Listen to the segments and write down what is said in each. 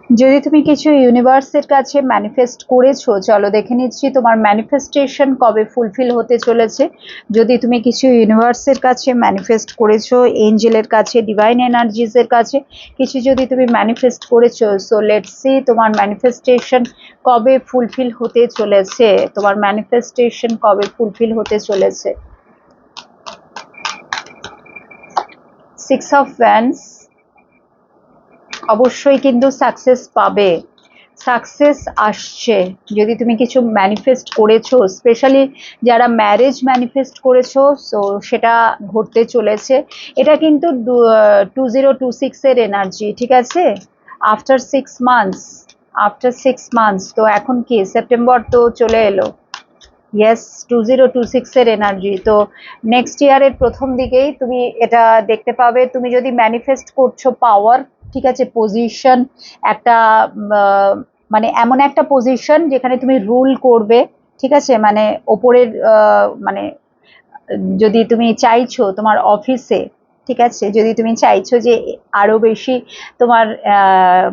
যদি তুমি কিছু ইউনিভার্সের কাছে ম্যানিফেস্ট করেছো, চলো দেখে নিচ্ছি তোমার ম্যানিফেস্টেশন কবে ফুলফিল হতে চলেছে। যদি তুমি কিছু ইউনিভার্সের কাছে ম্যানিফেস্ট করেছো, এঞ্জেলের কাছে, ডিভাইন এনার্জিসের কাছে কিছু যদি তুমি ম্যানিফেস্ট করেছো, সো লেটস সি তোমার ম্যানিফেস্টেশন কবে ফুলফিল হতে চলেছে। তোমার ম্যানিফেস্টেশন কবে ফুলফিল হতে চলেছে। 6 অফ ওয়ান্ডস, অবশ্যই কিন্তু সাকসেস পাবে, সাকসেস আসছে। যদি তুমি কিছু ম্যানিফেস্ট করেছো, স্পেশালি যারা ম্যারেজ ম্যানিফেস্ট করেছো, সো সেটা ঘটতে চলেছে। এটা কিন্তু 2026-এর এনার্জি, ঠিক আছে। আফটার 6 মান্থস, তো এখন কি সেপ্টেম্বর তো চলে এলো। ইয়েস, 2026-এর এনার্জি। তো নেক্সট ইয়ারের প্রথম দিকেই তুমি এটা দেখতে পাবে। তুমি যদি ম্যানিফেস্ট করছো পাওয়ার, ঠিক আছে, পজিশন, একটা মানে এমন একটা পজিশন যেখানে তুমি রুল করবে, ঠিক আছে, মানে ওপরের মানে যদি তুমি চাইছো তোমার অফিসে, ঠিক আছে, যদি তুমি চাইছো যে আরো বেশি তোমার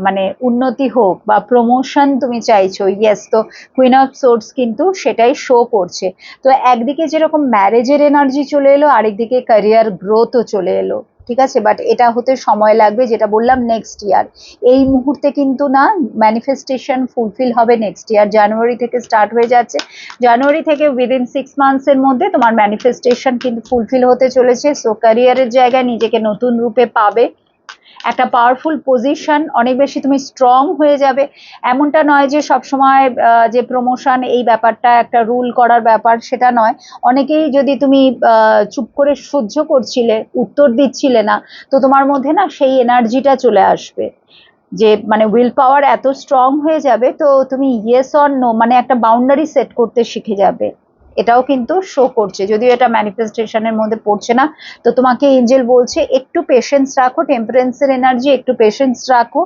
মানে উন্নতি হোক বা প্রমোশন তুমি চাইছো, ইয়েস, তো কুইন অফ সোর্স কিন্তু সেটাই শো করছে। তো একদিকে যেরকম ম্যারেজের এনার্জি চলে এলো, আরেকদিকে ক্যারিয়ার গ্রোথও চলে এলো, ঠিক আছে, বাট এটা হতে সময় লাগবে, যেটা বললাম নেক্সট ইয়ার। এই মুহূর্তে কিন্তু না, ম্যানিফেস্টেশন ফুলফিল হবে নেক্সট ইয়ার, জানুয়ারি থেকে স্টার্ট হয়ে যাচ্ছে। জানুয়ারি থেকে উইদিন 6 মান্থস এর মধ্যে তোমার ম্যানিফেস্টেশন কিন্তু ফুলফিল হতে চলেছে। সো ক্যারিয়ারের জায়গায় নিজেকে নতুন রূপে পাবে, একটা পাওয়ারফুল পজিশন, অনেক বেশি তুমি স্ট্রং হয়ে যাবে। এমনটা নয় যে সবসময় যে প্রমোশন এই ব্যাপারটা একটা রুল করার ব্যাপার, সেটা নয়। অনেকেই যদি তুমি চুপ করে সহ্য করছিলে, উত্তর দিচ্ছিলে না, তো তোমার মধ্যে না সেই এনার্জিটা চলে আসবে যে মানে উইল পাওয়ার এত স্ট্রং হয়ে যাবে, তো তুমি ইয়েস অর নো মানে একটা বাউন্ডারি সেট করতে শিখে যাবে। এটাও কিন্তু শো করছে, যদিও এটা ম্যানিফেস্টেশনের মধ্যে পড়ছে না। তো তোমাকে এঞ্জেল বলছে একটু পেশেন্স রাখো, টেম্পারেন্সের এনার্জি, একটু পেশেন্স রাখো।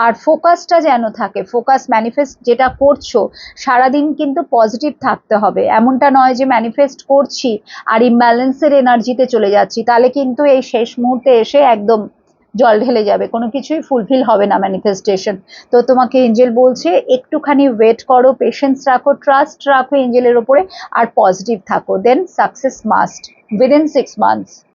আর ফোকাসটা যেন থাকে, ফোকাস ম্যানিফেস্ট যেটা করছো সারাদিন কিন্তু পজিটিভ থাকতে হবে। এমনটা নয় যে ম্যানিফেস্ট করছি আর ইমব্যালেন্সের এনার্জিতে চলে যাচ্ছি, তাহলে কিন্তু এই শেষ মুহূর্তে এসে একদম জল ঢেলে যাবে, কোনো কিছুই ফুলফিল হবে না ম্যানিফেস্টেশন। তো তোমাকে এঞ্জেল বলছে একটুখানি ওয়েট করো, পেশেন্স রাখো, ট্রাস্ট রাখো এঞ্জেলের ওপরে, আর পজিটিভ থাকো, দেন সাকসেস মাস্ট উইদিন 6 মান্থস।